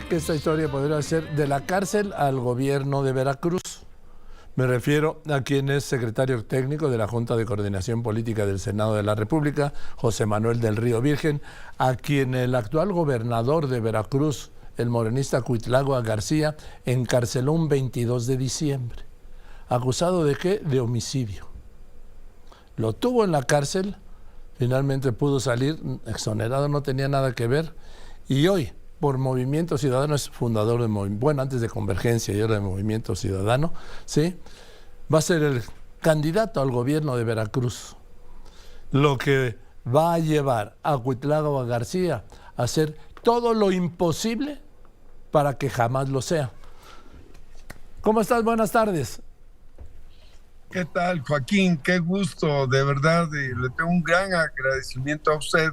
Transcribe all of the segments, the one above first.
que esta historia podría ser de la cárcel al gobierno de Veracruz. Me refiero a quien es secretario técnico de la Junta de Coordinación Política del Senado de la República, José Manuel del Río Virgen, a quien el actual gobernador de Veracruz, el morenista Cuitlagua García, encarceló un 22 de diciembre. ¿Acusado de qué? De homicidio. Lo tuvo en la cárcel, finalmente pudo salir exonerado, no tenía nada que ver, y hoy, por Movimiento Ciudadano, es fundador de Movimiento, antes de Convergencia y ahora de Movimiento Ciudadano, ¿sí? Va a ser el candidato al gobierno de Veracruz, lo que va a llevar a Cuitlagua García a hacer todo lo imposible para que jamás lo sea. ¿Cómo estás? Buenas tardes. ¿Qué tal, Joaquín? Qué gusto, de verdad, le tengo un gran agradecimiento a usted,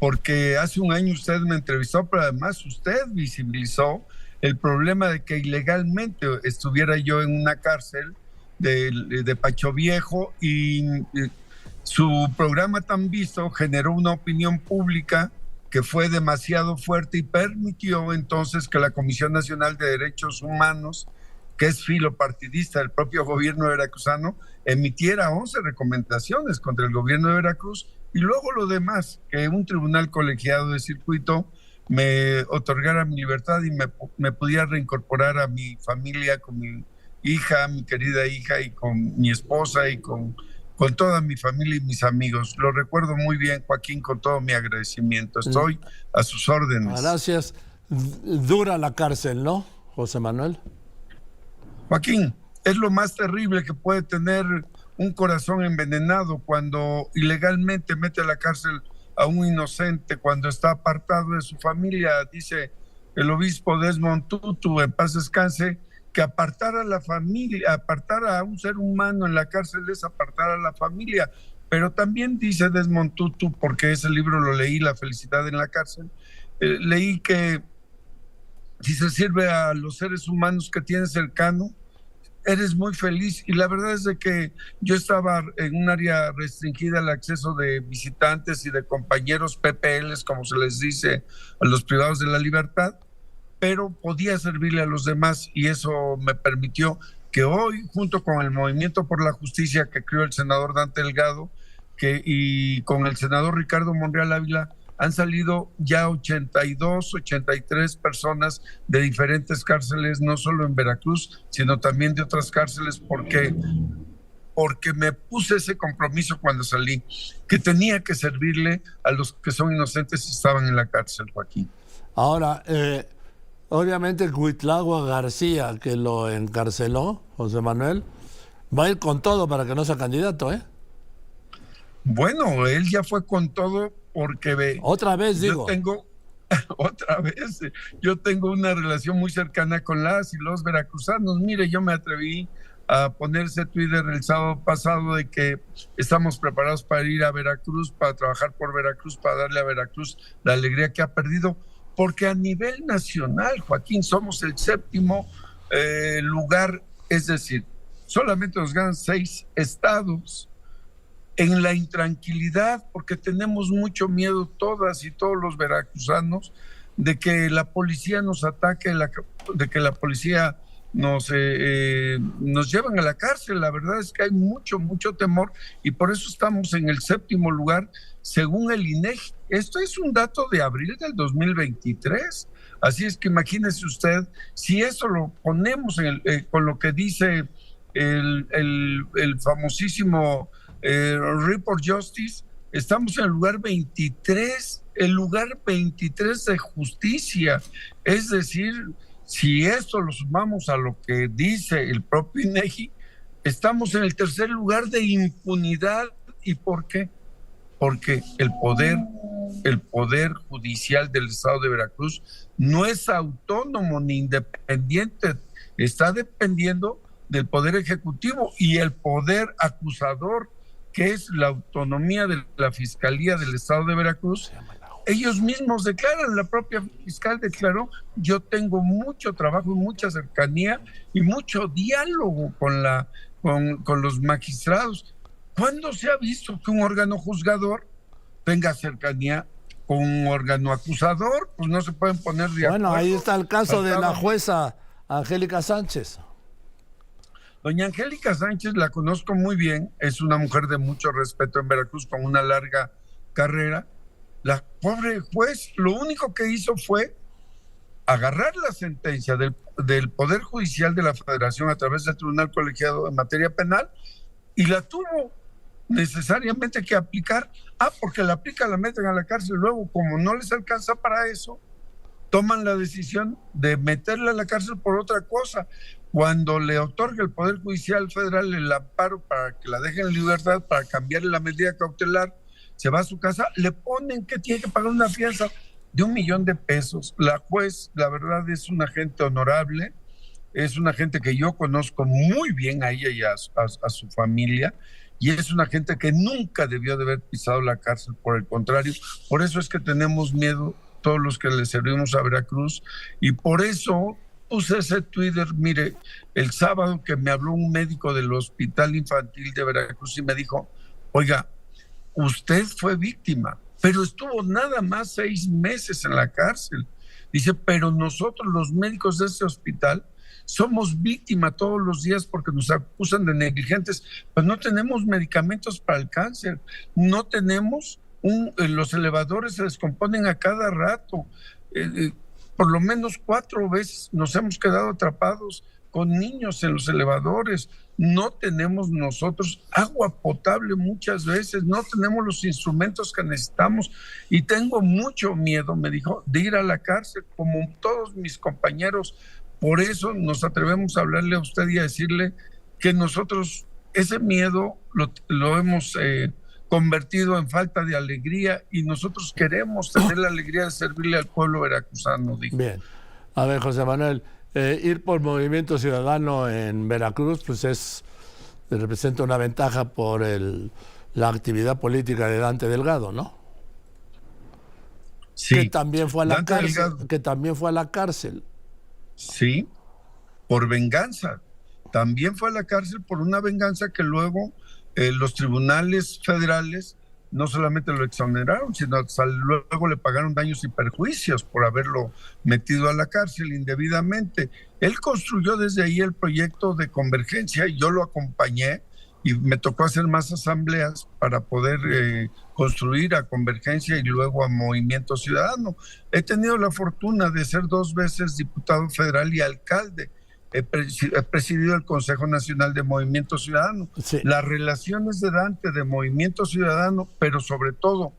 porque hace un año usted me entrevistó, pero además usted visibilizó el problema de que ilegalmente estuviera yo en una cárcel de Pacho Viejo, y su programa tan visto generó una opinión pública que fue demasiado fuerte y permitió entonces que la Comisión Nacional de Derechos Humanos, que es filopartidista del propio gobierno veracruzano, emitiera 11 recomendaciones contra el gobierno de Veracruz, y luego lo demás, que un tribunal colegiado de circuito me otorgara mi libertad y me pudiera reincorporar a mi familia, con mi hija, mi querida hija, y con mi esposa, y con toda mi familia y mis amigos. Lo recuerdo muy bien, Joaquín, con todo mi agradecimiento. Estoy a sus órdenes. Gracias. Dura la cárcel, ¿no, José Manuel? Joaquín, es lo más terrible que puede tener un corazón envenenado, cuando ilegalmente mete a la cárcel a un inocente, cuando está apartado de su familia. Dice el obispo Desmond Tutu, en paz descanse, que apartar a la familia, apartar a un ser humano en la cárcel es apartar a la familia. Pero también dice Desmond Tutu, porque ese libro lo leí, La felicidad en la cárcel, leí que si se sirve a los seres humanos que tienes cercano, eres muy feliz. Y la verdad es de que yo estaba en un área restringida al acceso de visitantes y de compañeros PPLs, como se les dice a los privados de la libertad, pero podía servirle a los demás, y eso me permitió que hoy, junto con el Movimiento por la Justicia que creó el senador Dante Delgado, y con el senador Ricardo Monreal Ávila, han salido ya 82, 83 personas de diferentes cárceles, no solo en Veracruz, sino también de otras cárceles, porque me puse ese compromiso cuando salí, que tenía que servirle a los que son inocentes y estaban en la cárcel, Joaquín. Ahora, obviamente Cuitlagua García, que lo encarceló, José Manuel, va a ir con todo para que no sea candidato, ¿eh? Bueno, él ya fue con todo, porque otra vez digo. Yo tengo una relación muy cercana con las y los veracruzanos. Mire, yo me atreví a ponerse Twitter el sábado pasado de que estamos preparados para ir a Veracruz, para trabajar por Veracruz, para darle a Veracruz la alegría que ha perdido, porque a nivel nacional, Joaquín, somos el séptimo lugar, es decir, solamente nos ganan 6 estados. En la intranquilidad, porque tenemos mucho miedo todas y todos los veracruzanos de que la policía nos ataque, de que la policía nos lleven a la cárcel. La verdad es que hay mucho temor, y por eso estamos en el 7º lugar según el INEGI. Esto es un dato de abril del 2023. Así es que imagínese usted, si eso lo ponemos con lo que dice el famosísimo Report Justice, estamos en el lugar 23, de justicia. Es decir, si esto lo sumamos a lo que dice el propio INEGI, estamos en el 3er lugar de impunidad. ¿Y por qué? Porque el poder judicial del estado de Veracruz no es autónomo ni independiente, está dependiendo del poder ejecutivo, y el poder acusador, que es la autonomía de la Fiscalía del Estado de Veracruz, ellos mismos declaran, la propia fiscal declaró: yo tengo mucho trabajo y mucha cercanía y mucho diálogo con los magistrados. ¿Cuándo se ha visto que un órgano juzgador tenga cercanía con un órgano acusador, pues no se pueden poner de acuerdo. Bueno, ahí está el caso de la jueza Angélica Sánchez. Doña Angélica Sánchez la conozco muy bien, es una mujer de mucho respeto en Veracruz con una larga carrera. La pobre juez lo único que hizo fue agarrar la sentencia del Poder Judicial de la Federación a través del Tribunal Colegiado en materia penal y la tuvo necesariamente que aplicar. Porque la aplica, la meten a la cárcel, luego como no les alcanza para eso, toman la decisión de meterla a la cárcel por otra cosa. Cuando le otorga el Poder Judicial Federal el amparo para que la dejen en libertad, para cambiarle la medida cautelar, se va a su casa, le ponen que tiene que pagar una fianza de $1 millón. La juez, la verdad, es una gente honorable, es una gente que yo conozco muy bien a ella y a su familia, y es una gente que nunca debió de haber pisado la cárcel, por el contrario. Por eso es que tenemos miedo todos los que le servimos a Veracruz, y por eso puse ese Twitter. Mire, el sábado que me habló un médico del Hospital Infantil de Veracruz y me dijo, oiga, usted fue víctima, pero estuvo nada más 6 meses en la cárcel. Dice, pero nosotros los médicos de este hospital somos víctimas todos los días porque nos acusan de negligentes. Pues no tenemos medicamentos para el cáncer, no tenemos, los elevadores se descomponen a cada rato. Por lo menos 4 veces nos hemos quedado atrapados con niños en los elevadores. No tenemos nosotros agua potable muchas veces, no tenemos los instrumentos que necesitamos y tengo mucho miedo, me dijo, de ir a la cárcel como todos mis compañeros. Por eso nos atrevemos a hablarle a usted y a decirle que nosotros ese miedo lo hemos convertido en falta de alegría y nosotros queremos tener la alegría de servirle al pueblo veracruzano, dijo. Bien. A ver, José Manuel, ir por Movimiento Ciudadano en Veracruz pues representa una ventaja por la actividad política de Dante Delgado, ¿no? Sí. Que también fue a la cárcel. Sí, por venganza. También fue a la cárcel por una venganza que luego los tribunales federales no solamente lo exoneraron, sino luego le pagaron daños y perjuicios por haberlo metido a la cárcel indebidamente. Él construyó desde ahí el proyecto de Convergencia y yo lo acompañé y me tocó hacer más asambleas para poder construir a Convergencia y luego a Movimiento Ciudadano. He tenido la fortuna de ser 2 veces diputado federal y alcalde. He presidido el Consejo Nacional de Movimiento Ciudadano. Sí. Las relaciones de Dante de Movimiento Ciudadano, pero sobre todo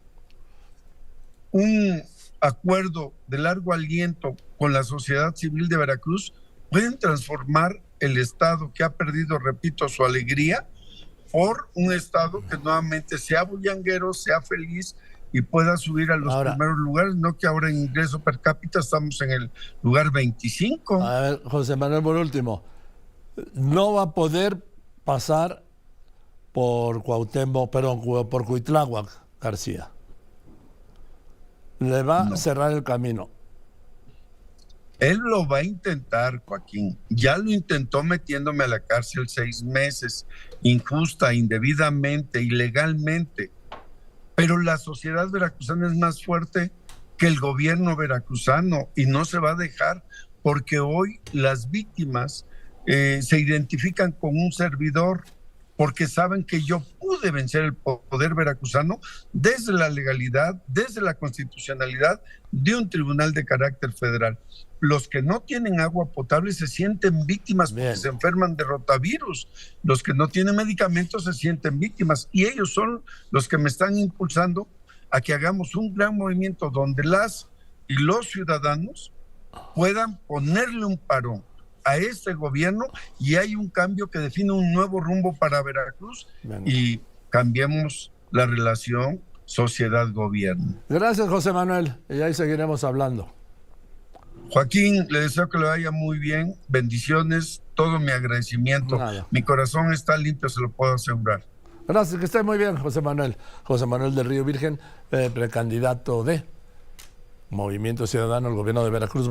un acuerdo de largo aliento con la sociedad civil de Veracruz, pueden transformar el Estado que ha perdido, repito, su alegría, por un Estado que nuevamente sea bullanguero, sea feliz y pueda subir a los primeros lugares, no que ahora en ingreso per cápita estamos en el lugar 25. A ver, José Manuel, por último, no va a poder pasar por por Cuitláhuac García. Le va a cerrar el camino. Él lo va a intentar, Joaquín. Ya lo intentó metiéndome a la cárcel 6 meses, injusta, indebidamente, ilegalmente. Pero la sociedad veracruzana es más fuerte que el gobierno veracruzano y no se va a dejar, porque hoy las víctimas se identifican con un servidor, porque saben que yo pude vencer el poder veracruzano desde la legalidad, desde la constitucionalidad de un tribunal de carácter federal. Los que no tienen agua potable se sienten víctimas porque se enferman de rotavirus. Los que no tienen medicamentos se sienten víctimas y ellos son los que me están impulsando a que hagamos un gran movimiento donde las y los ciudadanos puedan ponerle un parón a este gobierno y hay un cambio que define un nuevo rumbo para Veracruz y cambiemos la relación sociedad-gobierno. Gracias, José Manuel, y ahí seguiremos hablando. Joaquín, le deseo que le vaya muy bien, bendiciones, todo mi agradecimiento. Mi corazón está limpio, se lo puedo asegurar. Gracias, que esté muy bien, José Manuel. José Manuel del Río Virgen, precandidato de Movimiento Ciudadano al gobierno de Veracruz.